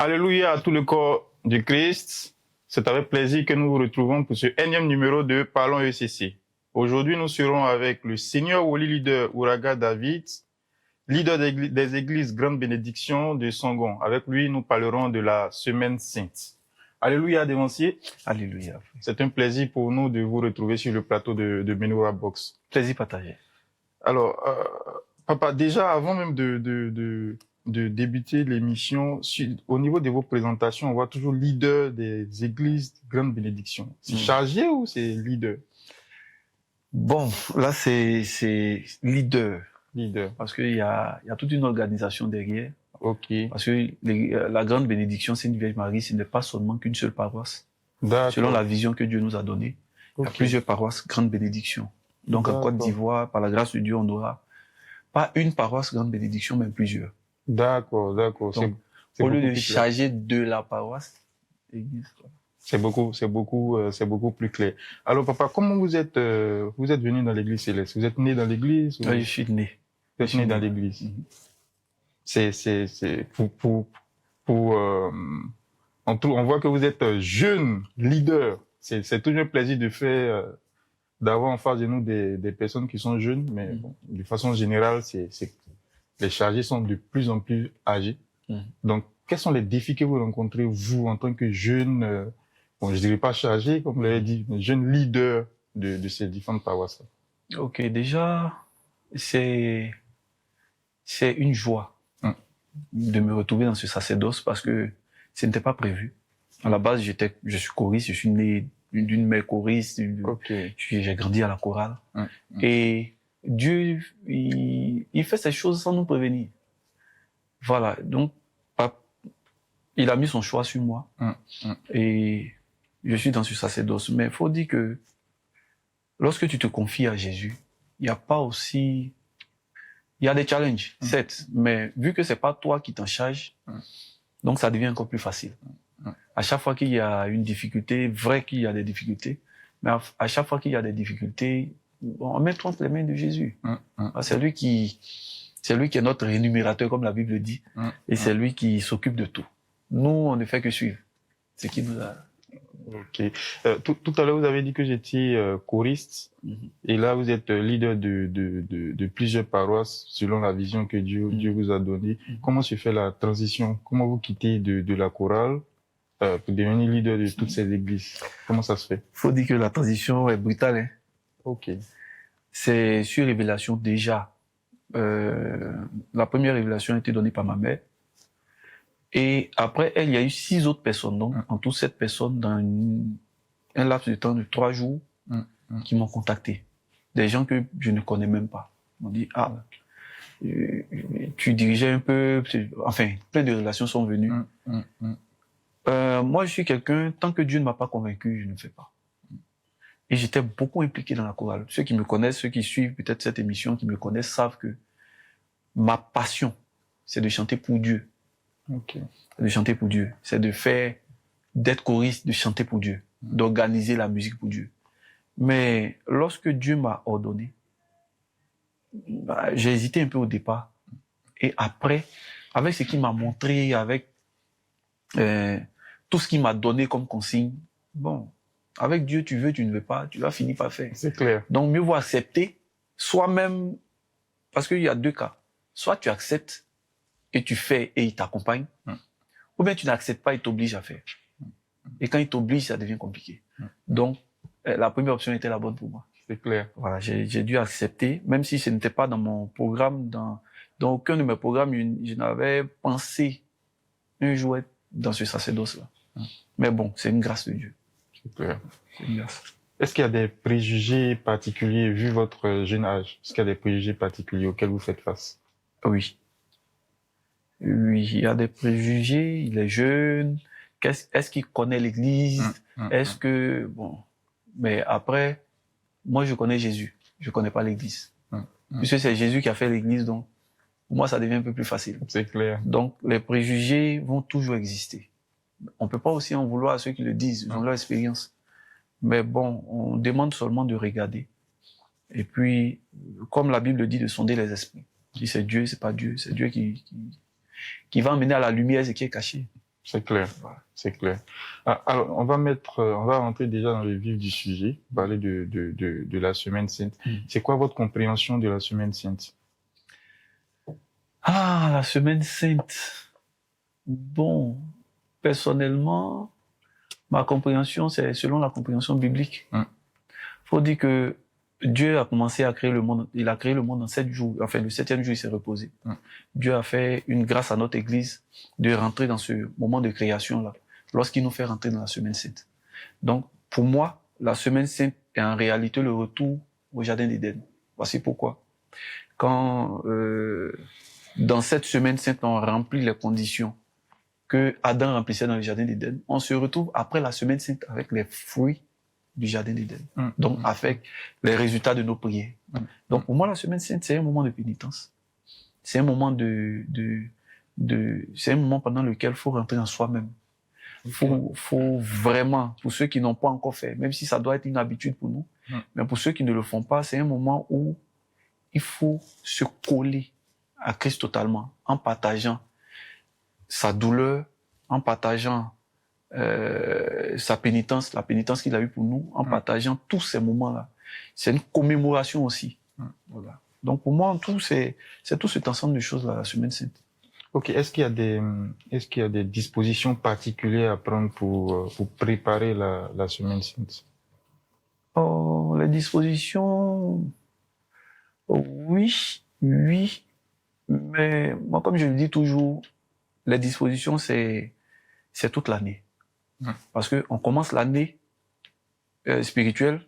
Alléluia à tout le corps du Christ. C'est avec plaisir que nous vous retrouvons pour ce énième numéro de Parlons ECC. Aujourd'hui, nous serons avec le Seigneur Woli Leader Ouraga David, leader des églises Grande Bénédiction de Sangon. Avec lui, nous parlerons de la Semaine Sainte. Alléluia, dévancier. Alléluia. C'est un plaisir pour nous de vous retrouver sur le plateau de Menorah Box. Plaisir partagé. Alors, papa, déjà, avant même de débuter l'émission, au niveau de vos présentations, on voit toujours leader des églises Grande Bénédiction. C'est chargé ou c'est leader? Bon, là, c'est leader. Leader. Parce qu'il y a toute une organisation derrière. Ok. Parce que la Grande Bénédiction, c'est une Vierge Marie, ce n'est pas seulement qu'une seule paroisse. D'accord. Selon la vision que Dieu nous a donnée, il y a plusieurs paroisses Grande Bénédiction. Donc, en Côte d'Ivoire, par la grâce de Dieu, on n'aura pas une paroisse Grande Bénédiction, mais plusieurs. D'accord, d'accord. Donc, au lieu de charger de la paroisse, l'église, c'est beaucoup plus clair. Alors, papa, comment vous êtes venu dans l'église céleste? Vous êtes né dans l'église? Oui, je suis né. Vous êtes né dans l'église. C'est on voit que vous êtes jeune leader. C'est toujours un plaisir de faire, d'avoir en face de nous des personnes qui sont jeunes, mais bon, de façon générale, les chargés sont de plus en plus âgés. Donc, quels sont les défis que vous rencontrez, vous, en tant que jeune, bon, je dirais pas chargé, comme vous l'avez dit, mais jeune leader de ces différentes paroisses? Ok, déjà, c'est une joie de me retrouver dans ce sacerdoce parce que ce n'était pas prévu. À la base, je suis choriste, je suis né d'une mère choriste, j'ai grandi à la chorale. Et Dieu, il fait ces choses sans nous prévenir. Voilà, donc, il a mis son choix sur moi. Et je suis dans ce sacerdoce. Mais il faut dire que lorsque tu te confies à Jésus, il n'y a pas aussi... Il y a des challenges, certes, mais vu que c'est pas toi qui t'en charges, donc ça devient encore plus facile. À chaque fois qu'il y a une difficulté, vrai qu'il y a des difficultés, mais à chaque fois qu'il y a des difficultés, on met entre les mains de Jésus. C'est lui qui est notre rémunérateur, comme la Bible dit, et c'est lui qui s'occupe de tout. Nous, on ne fait que suivre ce qui nous a... Ok. Tout à l'heure, vous avez dit que j'étais choriste, et là, vous êtes leader de plusieurs paroisses selon la vision que Dieu vous a donnée. Comment se fait la transition? Comment vous quittez de la chorale pour devenir leader de toutes ces églises? Comment ça se fait? Faut dire que la transition est brutale. Hein. Ok. C'est sur révélation déjà. La première révélation a été donnée par ma mère. Et après elle, il y a eu 6 autres personnes. Donc, en tout 7 personnes dans un laps de temps de 3 jours qui m'ont contacté. Des gens que je ne connais même pas. Ils m'ont dit, tu dirigeais un peu... Enfin, plein de relations sont venues. Moi, je suis quelqu'un, tant que Dieu ne m'a pas convaincu, je ne fais pas. Et j'étais beaucoup impliqué dans la chorale. Ceux qui me connaissent, ceux qui suivent peut-être cette émission, qui me connaissent, savent que ma passion, c'est de chanter pour Dieu. De chanter pour Dieu. C'est d'être choriste, de chanter pour Dieu. D'organiser la musique pour Dieu. Mais lorsque Dieu m'a ordonné, j'ai hésité un peu au départ. Et après, avec ce qu'il m'a montré, avec tout ce qu'il m'a donné comme consigne, bon, avec Dieu, tu veux, tu ne veux pas, tu vas finir par faire. C'est clair. Donc, mieux vaut accepter, soi-même, parce qu'il y a 2 cas. Soit tu acceptes et tu fais et il t'accompagne, ou bien tu n'acceptes pas et t'oblige à faire. Et quand il t'oblige, ça devient compliqué. Donc, la première option était la bonne pour moi. C'est clair. Voilà, j'ai dû accepter, même si ce n'était pas dans mon programme, dans aucun de mes programmes, je n'avais pensé un jour être dans ce sacerdoce-là. Mais bon, c'est une grâce de Dieu. C'est clair. C'est une grâce. Est-ce qu'il y a des préjugés particuliers, vu votre jeune âge? Est-ce qu'il y a des préjugés particuliers auxquels vous faites face? Oui. Oui, il y a des préjugés, il est jeune. Est-ce qu'il connaît l'église? Est-ce que, bon. Mais après, moi, je connais Jésus. Je connais pas l'église. Puisque c'est Jésus qui a fait l'église, donc, pour moi, ça devient un peu plus facile. C'est clair. Donc, les préjugés vont toujours exister. On peut pas aussi en vouloir à ceux qui le disent, ils ont leur expérience. Mais bon, on demande seulement de regarder. Et puis, comme la Bible dit, de sonder les esprits. Si c'est Dieu, c'est pas Dieu. C'est Dieu qui va emmener à la lumière ce qui est caché. C'est clair. Voilà. C'est clair. Alors, on va rentrer déjà dans le vif du sujet, parler de la Semaine Sainte. C'est quoi votre compréhension de la Semaine Sainte? Ah, la Semaine Sainte. Bon, personnellement, ma compréhension, c'est selon la compréhension biblique. Faut dire que Dieu a commencé à créer le monde. Il a créé le monde en 7 jours. Enfin, le 7e jour, il s'est reposé. Dieu a fait une grâce à notre Église de rentrer dans ce moment de création-là, lorsqu'il nous fait rentrer dans la Semaine Sainte. Donc, pour moi, la Semaine Sainte est en réalité le retour au Jardin d'Éden. Voici pourquoi. Quand dans cette Semaine Sainte, on remplit les conditions que Adam remplissait dans le Jardin d'Éden, on se retrouve après la Semaine Sainte avec les fruits du Jardin d'Éden. Donc, avec les résultats de nos prières. Donc, pour moi, la Semaine Sainte, c'est un moment de pénitence. C'est un moment c'est un moment pendant lequel il faut rentrer en soi-même. Faut vraiment, pour ceux qui n'ont pas encore fait, même si ça doit être une habitude pour nous, mais pour ceux qui ne le font pas, c'est un moment où il faut se coller à Christ totalement, en partageant sa douleur, en partageant sa pénitence, la pénitence qu'il a eue pour nous, en partageant tous ces moments-là. C'est une commémoration aussi. Voilà. Donc pour moi, en tout, c'est tout cet ensemble de choses-là, la Semaine Sainte. Ok, est-ce qu'il y a des dispositions particulières à prendre pour préparer la Semaine Sainte? Oh, les dispositions, oui, mais moi, comme je le dis toujours, les dispositions, c'est toute l'année. Parce que on commence l'année spirituelle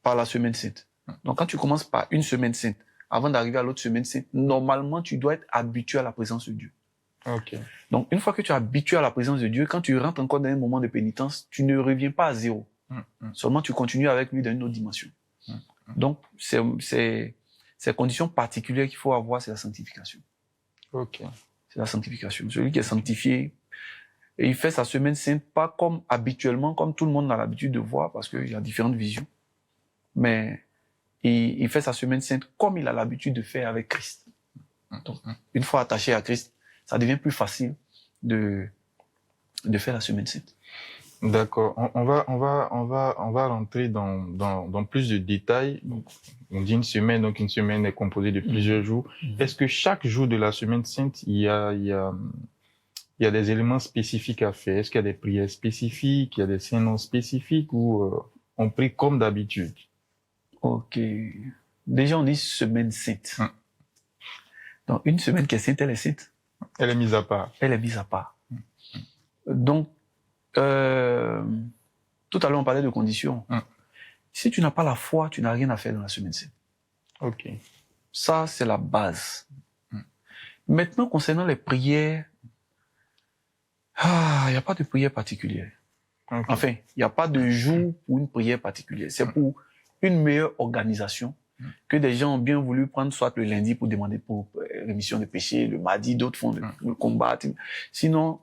par la Semaine Sainte. Donc quand tu commences par une Semaine Sainte, avant d'arriver à l'autre Semaine Sainte, normalement, tu dois être habitué à la présence de Dieu. Okay. Donc, une fois que tu es habitué à la présence de Dieu, quand tu rentres encore dans un moment de pénitence, tu ne reviens pas à zéro. Seulement, tu continues avec lui dans une autre dimension. Donc, ces conditions particulières qu'il faut avoir, c'est la sanctification. Okay. C'est la sanctification. Celui qui est sanctifié, et il fait sa Semaine Sainte pas comme habituellement, comme tout le monde a l'habitude de voir, parce qu'il y a différentes visions. Mais il fait sa Semaine Sainte comme il a l'habitude de faire avec Christ. Donc, une fois attaché à Christ, ça devient plus facile de faire la Semaine Sainte. D'accord. On va rentrer dans plus de détails. Donc, on dit une semaine, donc une semaine est composée de plusieurs jours. Est-ce que chaque jour de la Semaine Sainte, il y a des éléments spécifiques à faire? Est-ce qu'il y a des prières spécifiques, il y a des saints noms spécifiques ou on prie comme d'habitude? Ok. Déjà, on dit Semaine Sainte. Donc, une semaine qui est sainte, elle est sainte. Elle est mise à part. Elle est mise à part. Donc, tout à l'heure, on parlait de conditions. Si tu n'as pas la foi, tu n'as rien à faire dans la Semaine Sainte. Ok. Ça, c'est la base. Maintenant, concernant les prières, il n'y a pas de prière particulière. Okay. Enfin, il n'y a pas de jour pour une prière particulière. C'est pour une meilleure organisation que des gens ont bien voulu prendre soit le lundi pour demander pour rémission de péché, le mardi, d'autres font le combat. Sinon,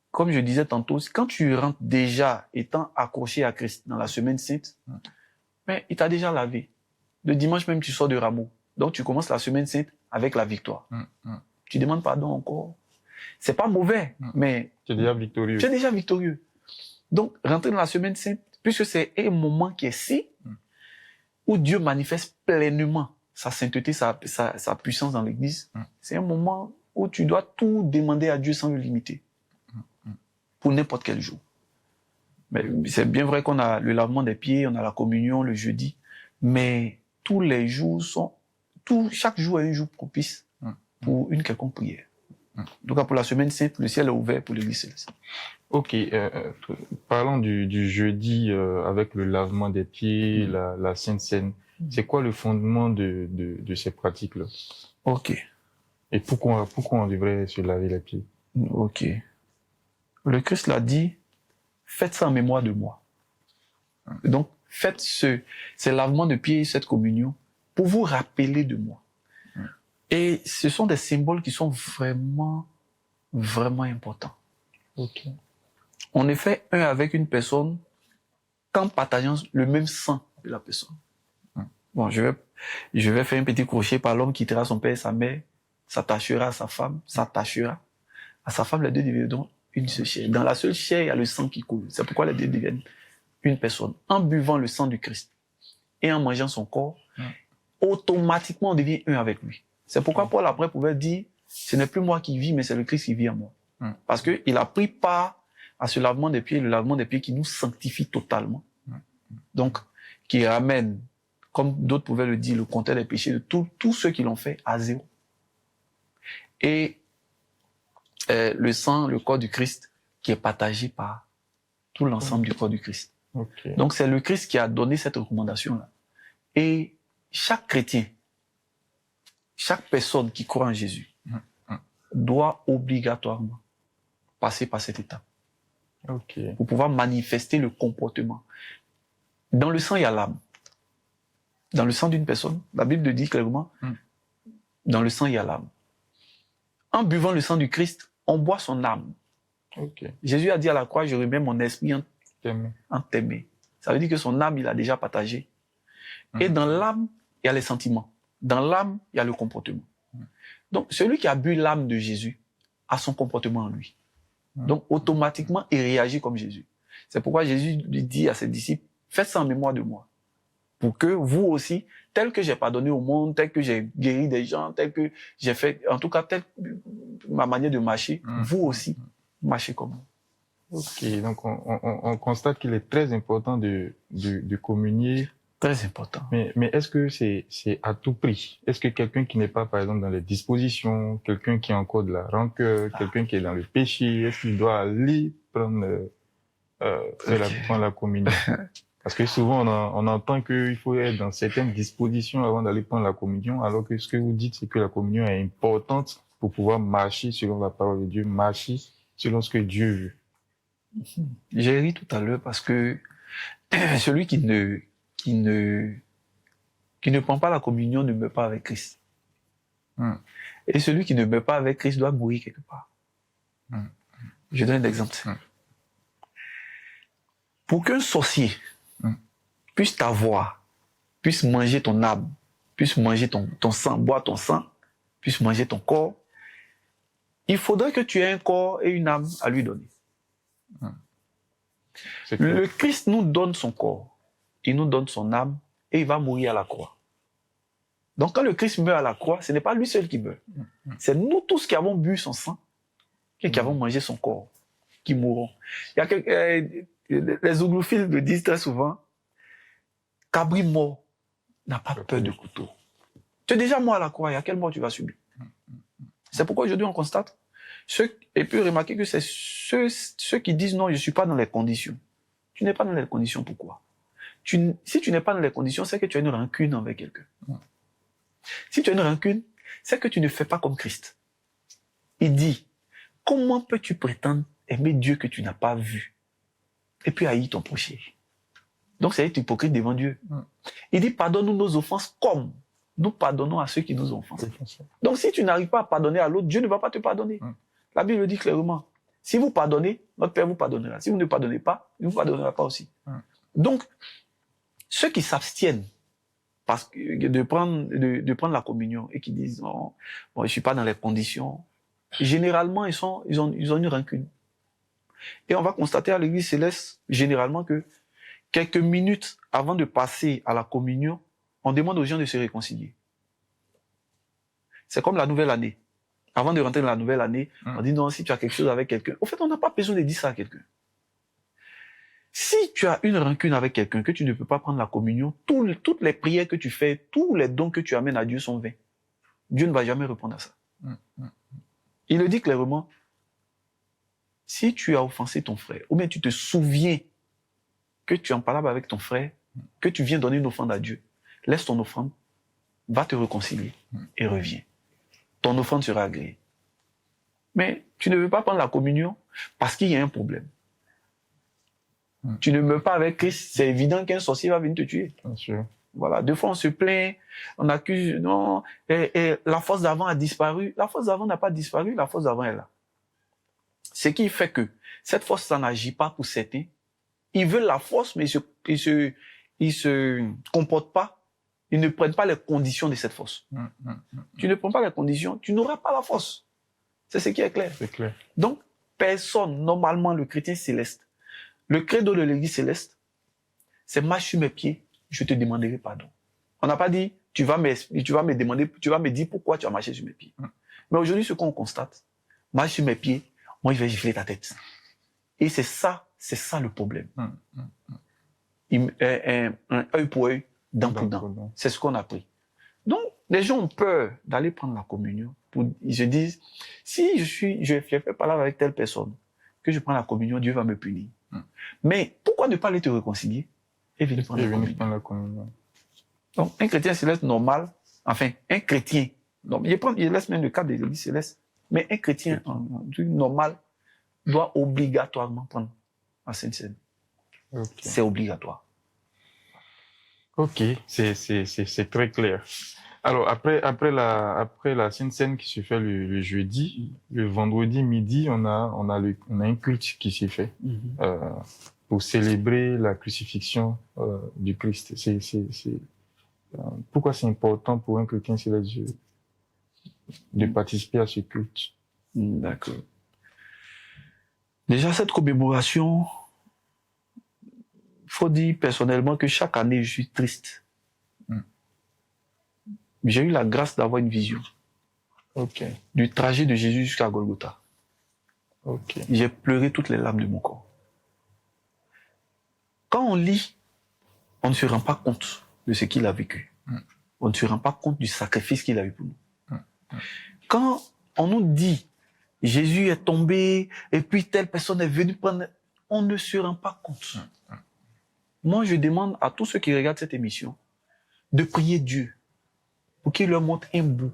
comme je disais tantôt, quand tu rentres déjà étant accroché à Christ dans la Semaine Sainte, mais il t'a déjà lavé. Le dimanche même, tu sors de rameau. Donc, tu commences la Semaine Sainte avec la victoire. Tu demandes pardon encore. C'est pas mauvais, mais tu es déjà victorieux. Tu es déjà victorieux. Donc, rentrer dans la Semaine Sainte, puisque c'est un moment qui est si, où Dieu manifeste pleinement sa sainteté, sa puissance dans l'Église, c'est un moment où tu dois tout demander à Dieu sans le limiter. Pour n'importe quel jour. Mais c'est bien vrai qu'on a le lavement des pieds, on a la communion le jeudi, mais tous les jours chaque jour est un jour propice pour une quelconque prière. Donc pour la Semaine Sainte, le ciel est ouvert pour l'Église céleste. Ok, parlons du jeudi avec le lavement des pieds, la Sainte Seine. C'est quoi le fondement de ces pratiques-là? Ok. Et pourquoi on devrait se laver les pieds? Ok. Le Christ l'a dit, faites ça en mémoire de moi. Donc, faites ces lavements de pieds, cette communion, pour vous rappeler de moi. Et ce sont des symboles qui sont vraiment, vraiment importants. Ok. On est fait un avec une personne qu'en partageant le même sang de la personne. Bon, je vais faire un petit crochet par l'homme quittera son père et sa mère, s'attachera à sa femme, s'attachera à sa femme, les deux deviendront une seule chair. Dans la seule chair, il y a le sang qui coule. C'est pourquoi les deux deviennent une personne. En buvant le sang du Christ et en mangeant son corps, automatiquement on devient un avec lui. C'est pourquoi Paul après pouvait dire, ce n'est plus moi qui vis, mais c'est le Christ qui vit en moi. Parce qu'il a pris part à ce lavement des pieds, le lavement des pieds qui nous sanctifie totalement. Donc, qui ramène, comme d'autres pouvaient le dire, le compteur des péchés de tous ceux qui l'ont fait à zéro. Et le sang, le corps du Christ, qui est partagé par tout l'ensemble du corps du Christ. Okay. Donc c'est le Christ qui a donné cette recommandation-là. Et chaque chrétien, chaque personne qui croit en Jésus, doit obligatoirement passer par cette étape. Okay. Pour pouvoir manifester le comportement. Dans le sang, il y a l'âme. Dans le sang d'une personne, la Bible le dit clairement, dans le sang, il y a l'âme. En buvant le sang du Christ, on boit son âme. Okay. Jésus a dit à la croix, je remets mon esprit en tes mains. Ça veut dire que son âme, il a déjà partagé. Et dans l'âme, il y a les sentiments. Dans l'âme, il y a le comportement. Donc, celui qui a bu l'âme de Jésus a son comportement en lui. Donc, automatiquement, il réagit comme Jésus. C'est pourquoi Jésus lui dit à ses disciples, faites ça en mémoire de moi. Pour que vous aussi, tel que j'ai pardonné au monde, tel que j'ai guéri des gens, tel que j'ai fait, en tout cas, telle ma manière de marcher, vous aussi, marchez comme moi. Ok, donc on constate qu'il est très important de communier. Très important. Mais est-ce que c'est à tout prix? Est-ce que quelqu'un qui n'est pas, par exemple, dans les dispositions, quelqu'un qui a encore de la rancœur, quelqu'un qui est dans le péché, est-ce qu'il doit aller prendre la communion? Parce que souvent, on entend qu'il faut être dans certaines dispositions avant d'aller prendre la communion, alors que ce que vous dites, c'est que la communion est importante pour pouvoir marcher selon la parole de Dieu, marcher selon ce que Dieu veut. J'ai ri tout à l'heure parce que celui qui ne prend pas la communion ne meurt pas avec Christ. Et celui qui ne meurt pas avec Christ doit mourir quelque part. Je donne un exemple. Pour qu'un sorcier puisse t'avoir, puisse manger ton âme, puisse manger ton sang, boire ton sang, puisse manger ton corps, il faudrait que tu aies un corps et une âme à lui donner. Le Christ nous donne son corps, il nous donne son âme et il va mourir à la croix. Donc quand le Christ meurt à la croix, ce n'est pas lui seul qui meurt. C'est nous tous qui avons bu son sang et qui avons mangé son corps, qui mourront. Les ouglophiles le disent très souvent, cabri mort n'a pas peur de couteau. Tu es déjà mort à la croix, et à quelle mort tu vas subir? C'est pourquoi aujourd'hui on constate, et puis remarquez que c'est ceux qui disent non, je ne suis pas dans les conditions. Tu n'es pas dans les conditions, pourquoi? Si tu n'es pas dans les conditions, c'est que tu as une rancune envers quelqu'un. Si tu as une rancune, c'est que tu ne fais pas comme Christ. Il dit, comment peux-tu prétendre aimer Dieu que tu n'as pas vu et puis haïr ton prochain? Donc c'est être hypocrite devant Dieu. Il dit, pardonne-nous nos offenses comme nous pardonnons à ceux qui nous offensent. Donc si tu n'arrives pas à pardonner à l'autre, Dieu ne va pas te pardonner. La Bible dit clairement, si vous pardonnez, notre Père vous pardonnera. Si vous ne pardonnez pas, il ne vous pardonnera pas aussi. Donc, ceux qui s'abstiennent de prendre la communion et qui disent non, bon, je ne suis pas dans les conditions, généralement, ils ont une rancune. Et on va constater à l'Église céleste, généralement, que quelques minutes avant de passer à la communion, on demande aux gens de se réconcilier. C'est comme la nouvelle année. Avant de rentrer dans la nouvelle année, on dit non, si tu as quelque chose avec quelqu'un. Au fait, on n'a pas besoin de dire ça à quelqu'un. Si tu as une rancune avec quelqu'un, que tu ne peux pas prendre la communion, toutes les prières que tu fais, tous les dons que tu amènes à Dieu sont vains. Dieu ne va jamais répondre à ça. Il le dit clairement. Si tu as offensé ton frère, ou bien tu te souviens que tu es en parole avec ton frère, que tu viens donner une offrande à Dieu, laisse ton offrande, va te réconcilier et reviens. Ton offrande sera agréée. Mais tu ne veux pas prendre la communion parce qu'il y a un problème. Tu ne meurs pas avec Christ, c'est évident qu'un sorcier va venir te tuer. Bien sûr. Voilà, deux fois on se plaint, on accuse, non, et la force d'avant a disparu. La force d'avant n'a pas disparu, la force d'avant est là. Ce qui fait que cette force, ça n'agit pas pour certains. Ils veulent la force, mais ils se comportent pas. Ils ne prennent pas les conditions de cette force. Tu ne prends pas les conditions, tu n'auras pas la force. C'est ce qui est clair. C'est clair. Donc, personne, normalement, le chrétien céleste, le credo de l'église céleste, c'est marche sur mes pieds, je te demanderai pardon. On n'a pas dit, tu vas me demander, tu vas me dire pourquoi tu as marché sur mes pieds. Mais aujourd'hui, ce qu'on constate, marche sur mes pieds, moi, je vais gifler ta tête. Et c'est ça le problème. Un œil pour œil, dent pour dent. C'est ce qu'on a pris. Donc, les gens ont peur d'aller prendre la communion. Ils se disent, si je fais parler avec telle personne, que je prends la communion, Dieu va me punir. Mais pourquoi ne pas aller te réconcilier et venir prendre la communion? Donc, un chrétien céleste normal, enfin, un chrétien, il laisse même le cas de l'église céleste, mais un chrétien normal doit obligatoirement prendre la Sainte Seine. Okay. C'est obligatoire. Ok, c'est très clair. Alors, après la Sainte Seine qui se fait le jeudi, le vendredi midi, on a un culte qui s'est fait pour célébrer la crucifixion du Christ. Pourquoi c'est important pour un chrétien céleste de participer à ce culte? D'accord. Déjà, cette commémoration, faut dire personnellement que chaque année, je suis triste. J'ai eu la grâce d'avoir une vision du trajet de Jésus jusqu'à Golgotha. J'ai pleuré toutes les larmes de mon corps. Quand on lit, on ne se rend pas compte de ce qu'il a vécu. On ne se rend pas compte du sacrifice qu'il a eu pour nous. Quand on nous dit Jésus est tombé et puis telle personne est venue prendre, on ne se rend pas compte. Moi, je demande à tous ceux qui regardent cette émission de prier Dieu pour qu'il leur montre un bout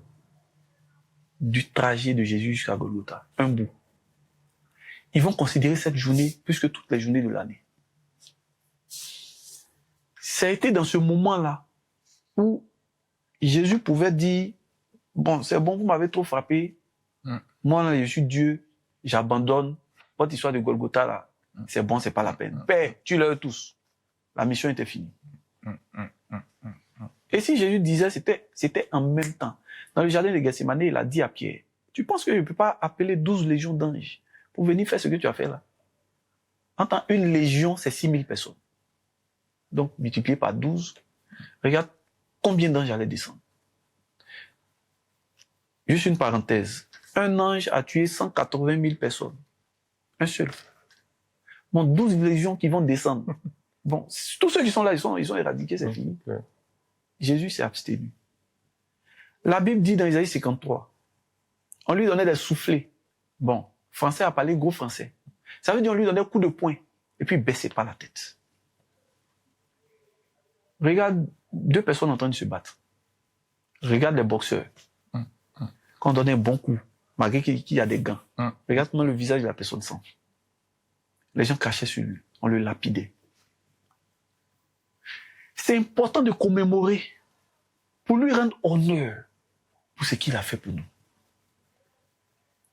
du trajet de Jésus jusqu'à Golgotha. Un bout. Ils vont considérer cette journée plus que toutes les journées de l'année. Ça a été dans ce moment-là où Jésus pouvait dire, bon, c'est bon, vous m'avez trop frappé. Moi, là, je suis Dieu, j'abandonne. Votre histoire de Golgotha, là, c'est bon, c'est pas la peine. Père, tue-les tous. La mission était finie. Et si Jésus disait, c'était en même temps. Dans le jardin de Gethsémani, il a dit à Pierre, tu penses que je ne peux pas appeler 12 légions d'anges pour venir faire ce que tu as fait là? Entends, une légion, c'est 6000 personnes. Donc, multiplié par 12, regarde combien d'anges allaient descendre. Juste une parenthèse. Un ange a tué 180 000 personnes. Un seul. Bon, 12 légions qui vont descendre. Bon, tous ceux qui sont là, ils sont éradiqués, c'est fini. Jésus s'est abstenu. La Bible dit dans Isaïe 53, on lui donnait des soufflets. Bon, français a parlé gros français. Ça veut dire on lui donnait un coup de poing et puis il baissait pas la tête. Regarde 2 personnes en train de se battre. Regarde les boxeurs. Quand on donne un bon coup, malgré qu'il y a des gants, regarde comment le visage de la personne sent. Les gens crachaient sur lui, on le lapidait. C'est important de commémorer pour lui rendre honneur pour ce qu'il a fait pour nous.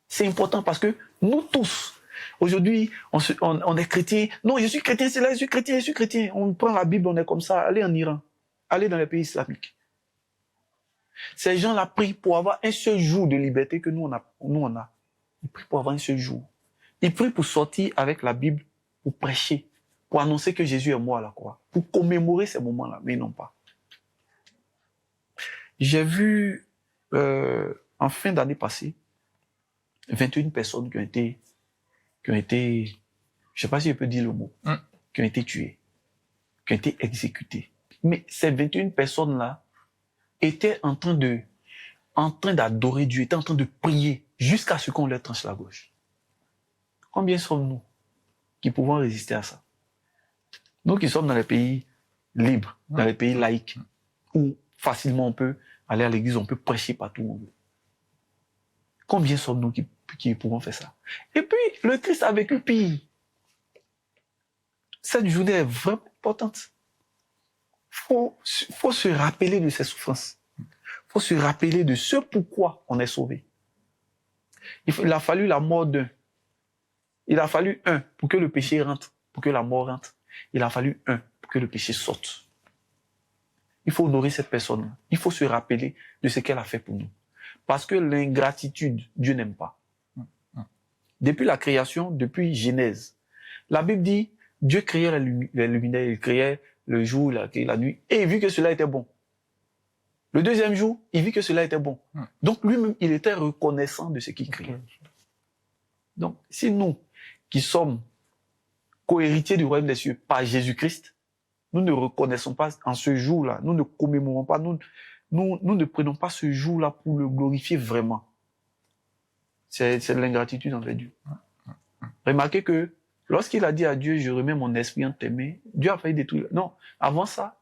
C'est important parce que nous tous, aujourd'hui, on est chrétiens. Non, je suis chrétien, c'est là, je suis chrétien. On prend la Bible, on est comme ça. Allez en Iran, allez dans les pays islamiques. Ces gens-là prient pour avoir un seul jour de liberté que nous on a. Ils prient pour avoir un seul jour. Ils prient pour sortir avec la Bible, pour prêcher, pour annoncer que Jésus est mort à la croix, pour commémorer ces moments-là, mais non pas. J'ai vu, en fin d'année passée, 21 personnes qui ont été, je sais pas si je peux dire le mot, qui ont été tuées, qui ont été exécutées. Mais ces 21 personnes-là étaient en train d'adorer Dieu, étaient en train de prier jusqu'à ce qu'on leur tranche la gauche. Combien sommes-nous qui pouvons résister à ça? Nous qui sommes dans les pays libres, dans les pays laïcs, où facilement on peut aller à l'église, on peut prêcher partout où on veut. Combien sommes-nous qui pouvons faire ça? Et puis, le Christ a vécu pire. Cette journée est vraiment importante. Faut se rappeler de ses souffrances. Faut se rappeler de ce pourquoi on est sauvé. Il a fallu la mort d'un. Il a fallu un pour que le péché rentre, pour que la mort rentre. Il a fallu un pour que le péché sorte. Il faut honorer cette personne-là. Il faut se rappeler de ce qu'elle a fait pour nous. Parce que l'ingratitude, Dieu n'aime pas. Depuis la création, depuis Genèse. La Bible dit, Dieu créait les luminaires, il créait le jour, il a créé la nuit, et il vit que cela était bon. Le deuxième jour, il vit que cela était bon. Donc lui-même, il était reconnaissant de ce qu'il créait. Donc, si nous, qui sommes co-héritiers du royaume des cieux par Jésus-Christ, nous ne reconnaissons pas en ce jour-là, nous ne commémorons pas, nous ne prenons pas ce jour-là pour le glorifier vraiment. C'est de l'ingratitude envers Dieu. Remarquez que lorsqu'il a dit à Dieu, je remets mon esprit entre tes mains, Dieu a failli détruire. Non, avant ça,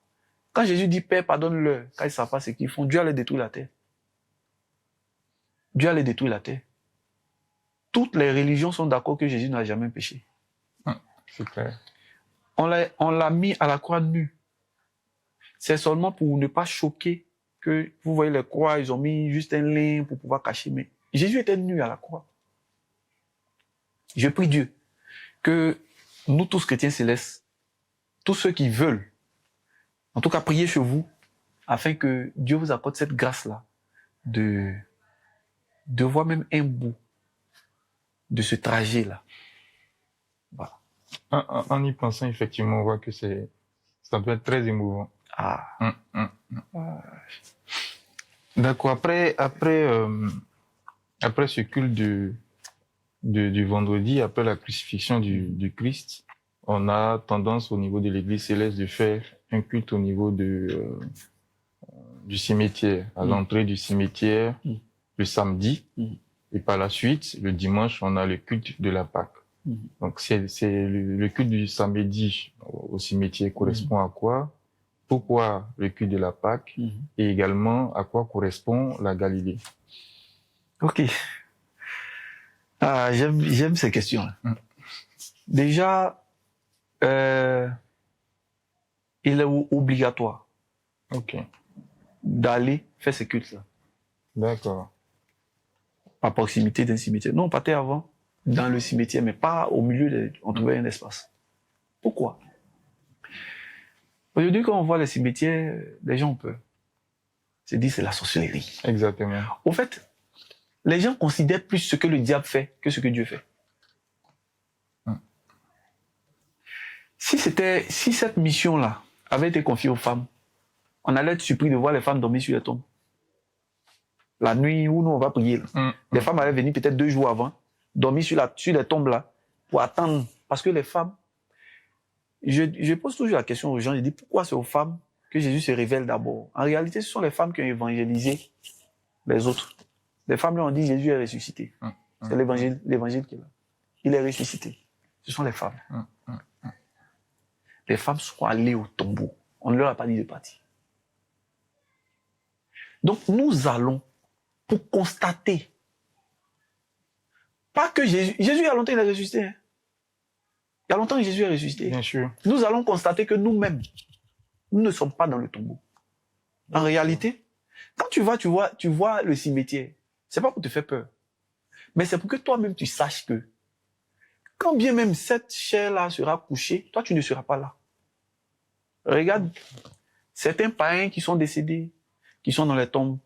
quand Jésus dit, Père, pardonne-leur, quand ils ne savent pas ce qu'ils font, Dieu allait détruire la terre. Dieu allait détruire la terre. Toutes les religions sont d'accord que Jésus n'a jamais péché. C'est clair. On l'a mis à la croix nue. C'est seulement pour ne pas choquer que, vous voyez les croix, ils ont mis juste un lin pour pouvoir cacher. Mais Jésus était nu à la croix. Je prie Dieu que nous tous chrétiens célestes, tous ceux qui veulent, en tout cas priez chez vous, afin que Dieu vous accorde cette grâce-là de voir même un bout de ce trajet-là. Voilà. En y pensant, effectivement, on voit que ça doit être très émouvant. D'accord. Après ce culte du vendredi, après la crucifixion du Christ, on a tendance au niveau de l'Église céleste de faire un culte au niveau du cimetière, à l'entrée du cimetière, le samedi, et par la suite, le dimanche, on a le culte de la Pâque. Donc c'est le culte du samedi au cimetière correspond à quoi? Pourquoi le culte de la Pâque? Et également à quoi correspond la Galilée? Ok. J'aime ces questions-là. Déjà, il est obligatoire d'aller faire ces cultes-là. D'accord. À proximité d'un cimetière. Non, on partait avant dans le cimetière, mais pas au milieu, on trouvait un espace. Pourquoi? Aujourd'hui, quand on voit les cimetières, les gens ont peur. Se disent c'est la sorcellerie. Exactement. Au fait, les gens considèrent plus ce que le diable fait que ce que Dieu fait. Si cette mission-là avait été confiée aux femmes, on allait être surpris de voir les femmes dormir sur les tombes. La nuit où nous on va prier, les femmes allaient venir peut-être 2 jours avant, dormir sur les tombes là, pour attendre. Parce que les femmes, je pose toujours la question aux gens, je dis pourquoi c'est aux femmes que Jésus se révèle d'abord? En réalité, ce sont les femmes qui ont évangélisé les autres. Les femmes leur ont dit Jésus est ressuscité. C'est l'évangile qui est là. Il est ressuscité. Ce sont les femmes. Les femmes sont allées au tombeau. On ne leur a pas dit de partir. Donc nous allons pour constater. Pas que Jésus... Jésus, il y a longtemps, il est ressuscité. Hein. Il y a longtemps que Jésus est ressuscité. Bien sûr. Nous allons constater que nous-mêmes, nous ne sommes pas dans le tombeau. En réalité, quand tu vois le cimetière, c'est pas pour te faire peur. Mais c'est pour que toi-même tu saches que quand bien même cette chair-là sera couchée, toi tu ne seras pas là. Regarde, certains païens qui sont décédés, qui sont dans les tombes.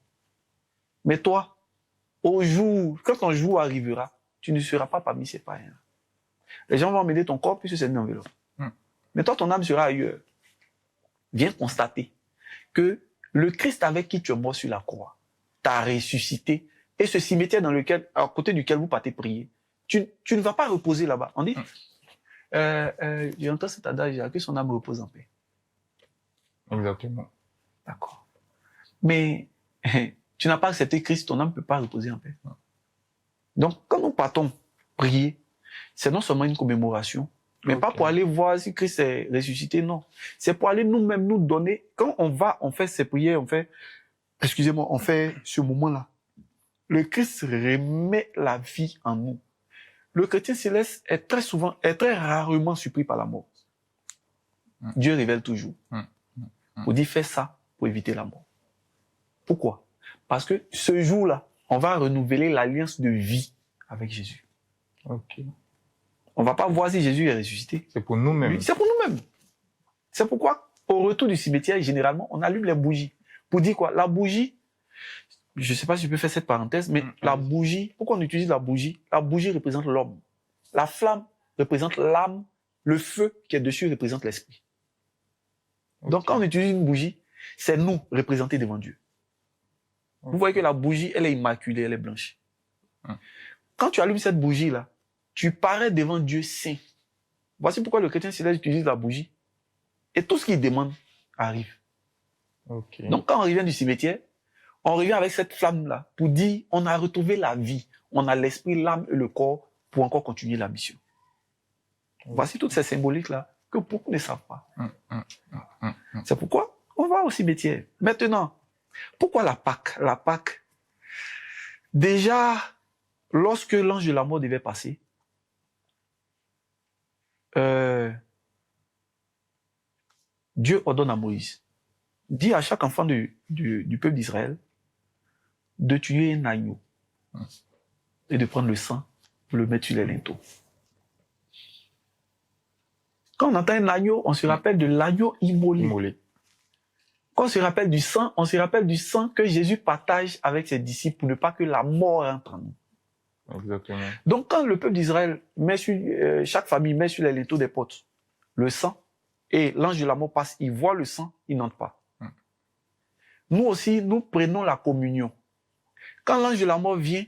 Mais toi, quand ton jour arrivera, tu ne seras pas parmi ces païens. Les gens vont emmener ton corps puisque c'est une enveloppe. Mais toi, ton âme sera ailleurs. Viens constater que le Christ avec qui tu es mort sur la croix t'a ressuscité. Et ce cimetière à côté duquel vous partez prier, tu ne vas pas reposer là-bas. On dit, j'entends cet adage, que son âme repose en paix. Exactement. D'accord. Mais tu n'as pas accepté Christ, ton âme ne peut pas reposer en paix. Donc, quand nous partons prier, c'est non seulement une commémoration, mais pas pour aller voir si Christ est ressuscité, non. C'est pour aller nous-mêmes nous donner, quand on fait ces prières, on fait ce moment-là. Le Christ remet la vie en nous. Le chrétien céleste est très rarement surpris par la mort. Dieu révèle toujours. Pour dire, fais ça pour éviter la mort. Pourquoi? Parce que ce jour-là, on va renouveler l'alliance de vie avec Jésus. On va pas voir si Jésus est ressuscité. C'est pour nous-mêmes. C'est pour nous-mêmes. C'est pourquoi, au retour du cimetière, généralement, on allume les bougies. Pour dire quoi? La bougie, je ne sais pas si je peux faire cette parenthèse, mais la bougie, pourquoi on utilise la bougie? La bougie représente l'homme. La flamme représente l'âme. Le feu qui est dessus représente l'esprit. Ok. Donc, quand on utilise une bougie, c'est nous représentés devant Dieu. Vous voyez que la bougie, elle est immaculée, elle est blanche. Quand tu allumes cette bougie-là, tu parais devant Dieu saint. Voici pourquoi le chrétien céleste utilise la bougie. Et tout ce qu'il demande arrive. Ok. Donc, quand on revient du cimetière, on revient avec cette flamme-là pour dire on a retrouvé la vie. On a l'esprit, l'âme et le corps pour encore continuer la mission. Voici toutes ces symboliques-là que beaucoup ne savent pas. C'est pourquoi on va au cimetière. Maintenant, pourquoi la Pâque? La Pâque, déjà, lorsque l'ange de la mort devait passer, Dieu ordonne à Moïse, dit à chaque enfant du peuple d'Israël de tuer un agneau et de prendre le sang pour le mettre sur les linteaux. Quand on entend un agneau, on se rappelle de l'agneau immolé. Quand on se rappelle du sang, on se rappelle du sang que Jésus partage avec ses disciples pour ne pas que la mort entre en nous. Exactement. Donc quand le peuple d'Israël met sur, chaque famille met sur les linteaux des portes le sang, et l'ange de la mort passe, il voit le sang, il n'entre pas. Nous aussi, nous prenons la communion. Quand l'ange de la mort vient,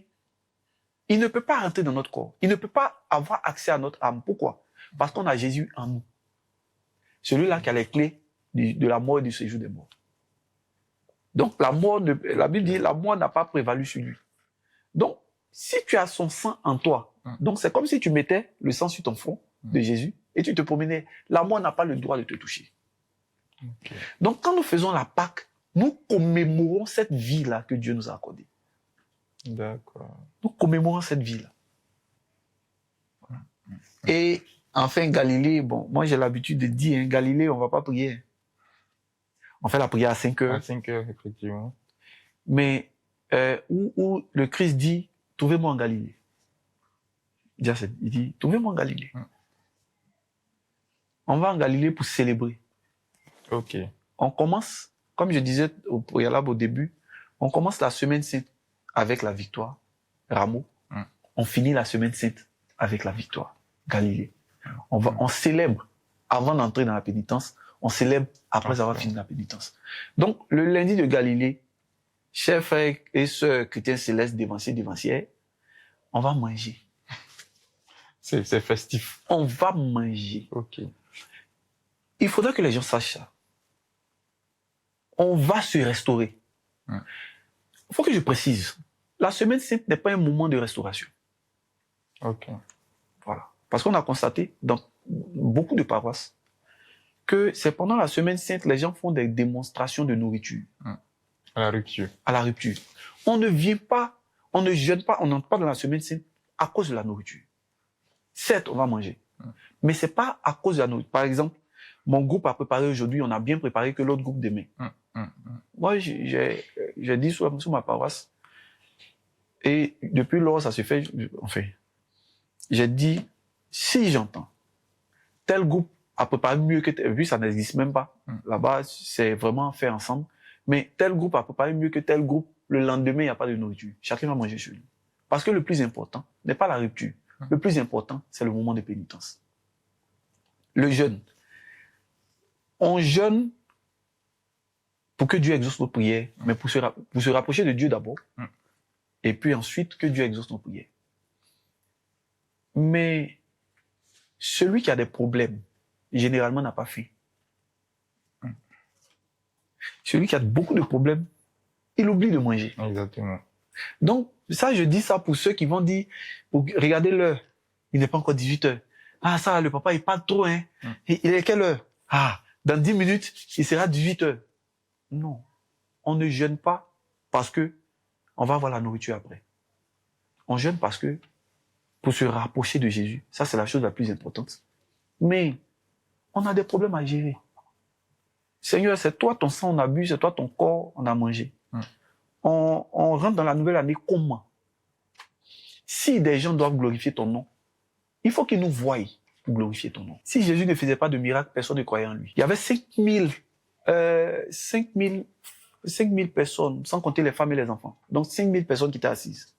il ne peut pas rentrer dans notre corps. Il ne peut pas avoir accès à notre âme. Pourquoi? Parce qu'on a Jésus en nous. Celui-là qui a les clés de la mort et du séjour des morts. Donc la Bible dit la mort n'a pas prévalu sur lui. Donc, si tu as son sang en toi, donc c'est comme si tu mettais le sang sur ton front de Jésus et tu te promenais. La mort n'a pas le droit de te toucher. Okay. Donc quand nous faisons la Pâque, nous commémorons cette vie-là que Dieu nous a accordée. D'accord. Nous commémorons cette vie-là. Et enfin, Galilée, bon, moi j'ai l'habitude de dire, Galilée, on ne va pas prier. On fait la prière à 5 heures. À 5 heures, effectivement. Mais où le Christ dit, trouvez-moi en Galilée. Il dit, trouvez-moi en Galilée. On va en Galilée pour célébrer. Ok. On commence, comme je disais au préalable au début, on commence la semaine sainte avec la victoire, Rameau. On finit la semaine sainte avec la victoire, Galilée. On célèbre avant d'entrer dans la pénitence, on célèbre après avoir fini la pénitence. Donc, le lundi de Galilée, chers frères et sœurs chrétiens célestes, dévanciers, on va manger. C'est festif. On va manger. Ok. Il faudrait que les gens sachent ça. On va se restaurer. Il faut que je précise. La semaine sainte n'est pas un moment de restauration. Ok. Voilà. Parce qu'on a constaté dans beaucoup de paroisses que c'est pendant la semaine sainte, les gens font des démonstrations de nourriture. À la rupture. À la rupture. On ne vient pas, on ne jeûne pas, on n'entre pas dans la semaine sainte à cause de la nourriture. Certes, on va manger. Mais c'est pas à cause de la nourriture. Par exemple, mon groupe a préparé aujourd'hui, on a bien préparé que l'autre groupe demain. Moi, j'ai dit sur ma paroisse, et depuis lors, ça se fait, enfin, j'ai dit, si j'entends, tel groupe a préparé mieux que tel, vu ça n'existe même pas. Là-bas, c'est vraiment fait ensemble. Mais tel groupe a préparé mieux que tel groupe, le lendemain, il n'y a pas de nourriture. Chacun va manger chez lui. Parce que le plus important n'est pas la rupture. Le plus important, c'est le moment de pénitence. Le jeûne. On jeûne pour que Dieu exauce nos prières, mais pour se rapprocher de Dieu d'abord, et puis ensuite que Dieu exauce nos prières. Mais celui qui a des problèmes, généralement n'a pas faim. Celui qui a beaucoup de problèmes, il oublie de manger. Exactement. Donc, ça, je dis ça pour ceux qui vont dire, regardez l'heure, il n'est pas encore 18 heures. Ah, ça, le papa, il parle trop, hein. Il est quelle heure? Ah, dans 10 minutes, il sera 18 heures. Non. On ne jeûne pas parce que on va avoir la nourriture après. On jeûne parce que, pour se rapprocher de Jésus, ça, c'est la chose la plus importante. Mais, on a des problèmes à gérer. Seigneur, c'est toi ton sang, on a bu, c'est toi ton corps, on a mangé. On rentre dans la nouvelle année comment? Si des gens doivent glorifier ton nom, il faut qu'ils nous voient pour glorifier ton nom. Si Jésus ne faisait pas de miracles, personne ne croyait en lui. Il y avait 5000 5000 personnes, sans compter les femmes et les enfants. Donc 5000 personnes qui étaient assises.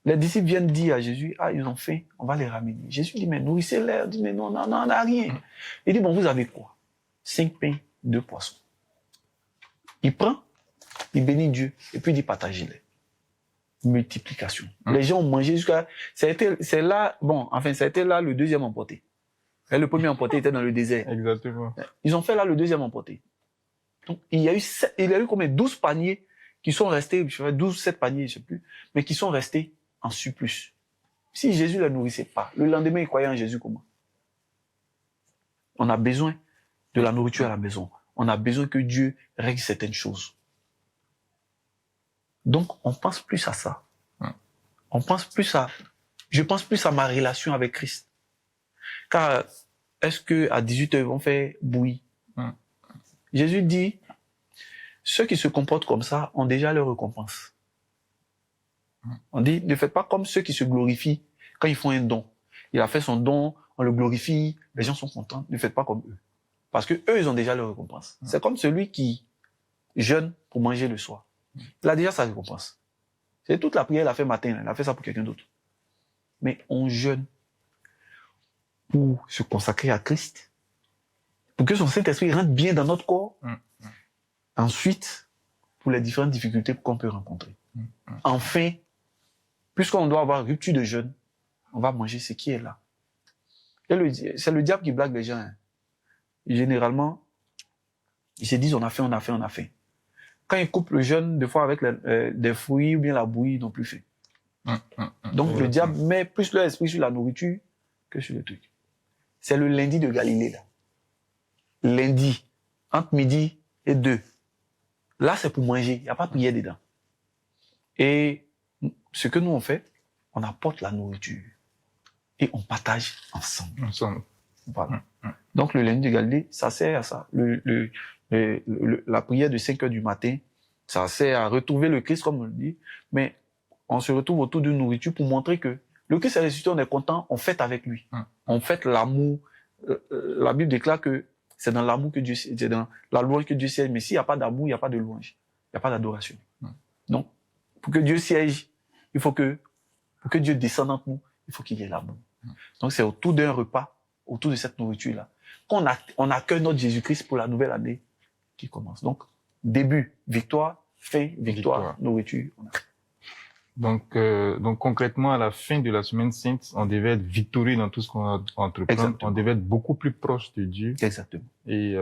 Les disciples viennent dire à Jésus, ah, ils ont faim, on va les ramener. Jésus dit, mais nourrissez-les. Il dit, mais non, on n'a rien. Il dit, bon, vous avez quoi? 5 pains, 2 poissons. Il prend, il bénit Dieu, et puis il dit, partagez-les. Multiplication. Les gens ont mangé jusqu'à... ça a été là le deuxième emporté. Et le premier emporté était dans le désert. Exactement. Ils ont fait là le deuxième emporté. Donc, il y a eu combien? 12 paniers qui sont restés, 12, 7 paniers, je sais plus, mais qui sont restés en surplus. Si Jésus ne les nourrissait pas, le lendemain, ils croyaient en Jésus comment? On a besoin de la nourriture à la maison. On a besoin que Dieu règle certaines choses. Donc, on pense plus à ça. Je pense plus à ma relation avec Christ. Car, est-ce que à 18h, ils vont faire bouillie? Jésus dit, ceux qui se comportent comme ça ont déjà leur récompense. On dit, ne faites pas comme ceux qui se glorifient quand ils font un don. Il a fait son don, on le glorifie, les gens sont contents. Ne faites pas comme eux. Parce que eux, ils ont déjà leur récompense. C'est comme celui qui jeûne pour manger le soir. Il a déjà sa récompense. C'est toute la prière qu'il a fait matin, il a fait ça pour quelqu'un d'autre. Mais on jeûne pour se consacrer à Christ, pour que son Saint-Esprit rentre bien dans notre corps. Ensuite, pour les différentes difficultés qu'on peut rencontrer. Enfin, puisqu'on doit avoir rupture de jeûne, on va manger ce qui est là. Et c'est le diable qui blague les gens. Hein. Généralement, ils se disent on a faim. Quand ils coupent le jeûne, des fois avec des fruits ou bien la bouillie, ils n'ont plus faim. Donc le diable met plus leur esprit sur la nourriture que sur le truc. C'est le lundi de Galilée, là. Lundi, entre midi et 2. Là, c'est pour manger. Il n'y a pas de prière dedans. Et ce que nous, on fait, on apporte la nourriture. Et on partage ensemble. Voilà. Donc, le lundi de Galilée, ça sert à ça. La prière de 5 heures du matin, ça sert à retrouver le Christ, comme on le dit. Mais on se retrouve autour d'une nourriture pour montrer que le Christ est ressuscité, on est content, on fête avec lui. On fête l'amour. La Bible déclare que c'est dans l'amour que Dieu, c'est dans la louange que Dieu siège. Mais s'il n'y a pas d'amour, il n'y a pas de louange. Il n'y a pas d'adoration. Donc, pour que Dieu siège, pour que Dieu descende entre nous, il faut qu'il y ait l'amour. Donc, c'est autour d'un repas, autour de cette nourriture-là, qu'on accueille notre Jésus-Christ pour la nouvelle année qui commence. Donc, début, victoire, fin, victoire. Nourriture. Donc concrètement, à la fin de la semaine sainte, on devait être victorieux dans tout ce qu'on entreprend. On devait être beaucoup plus proche de Dieu. Exactement. Et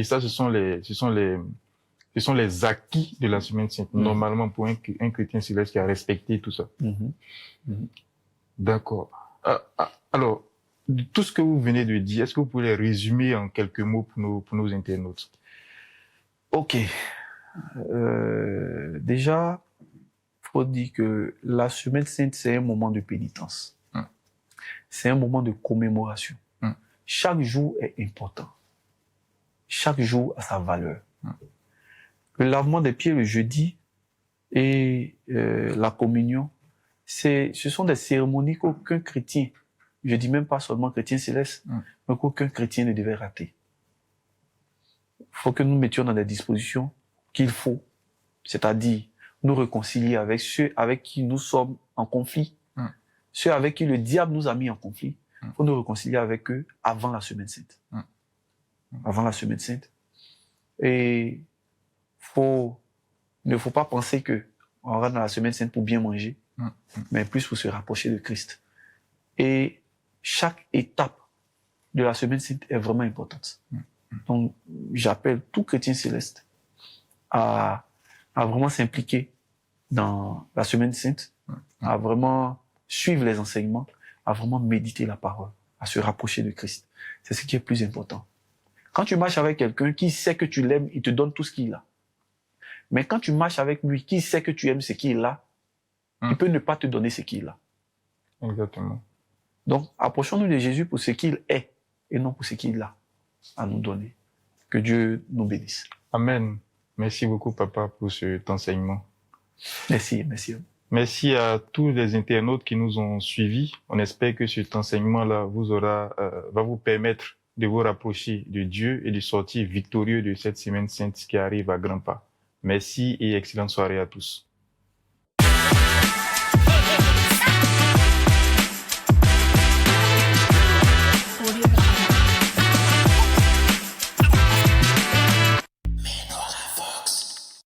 ça, ce sont les acquis de la semaine sainte. Normalement, pour un chrétien céleste qui a respecté tout ça. D'accord. Alors, tout ce que vous venez de dire, est-ce que vous pouvez résumer en quelques mots pour nos internautes? Ok. Déjà, faut dire que la semaine sainte, c'est un moment de pénitence. C'est un moment de commémoration. Chaque jour est important. Chaque jour a sa valeur. Le lavement des pieds le jeudi et la communion, ce sont des cérémonies qu'aucun chrétien, je dis même pas seulement chrétien céleste, mais qu'aucun chrétien ne devait rater. Il faut que nous mettions dans des dispositions qu'il faut, c'est-à-dire nous réconcilier avec ceux avec qui nous sommes en conflit, ceux avec qui le diable nous a mis en conflit. Il faut nous réconcilier avec eux avant la semaine sainte. Avant la semaine sainte. Et ne faut pas penser que on rentre dans la semaine sainte pour bien manger, mais plus pour se rapprocher de Christ. Et chaque étape de la semaine sainte est vraiment importante. Donc, j'appelle tout chrétien céleste à vraiment s'impliquer dans la semaine sainte, à vraiment suivre les enseignements, à vraiment méditer la parole, à se rapprocher de Christ. C'est ce qui est le plus important. Quand tu marches avec quelqu'un qui sait que tu l'aimes, il te donne tout ce qu'il a. Mais quand tu marches avec lui, qui sait que tu aimes ce qu'il a, il peut ne pas te donner ce qu'il a. Exactement. Donc, approchons-nous de Jésus pour ce qu'il est et non pour ce qu'il a à nous donner. Que Dieu nous bénisse. Amen. Merci beaucoup, papa, pour cet enseignement. Merci. Merci à tous les internautes qui nous ont suivis. On espère que cet enseignement-là va vous permettre de vous rapprocher de Dieu et de sortir victorieux de cette semaine sainte qui arrive à grands pas. Merci et excellente soirée à tous.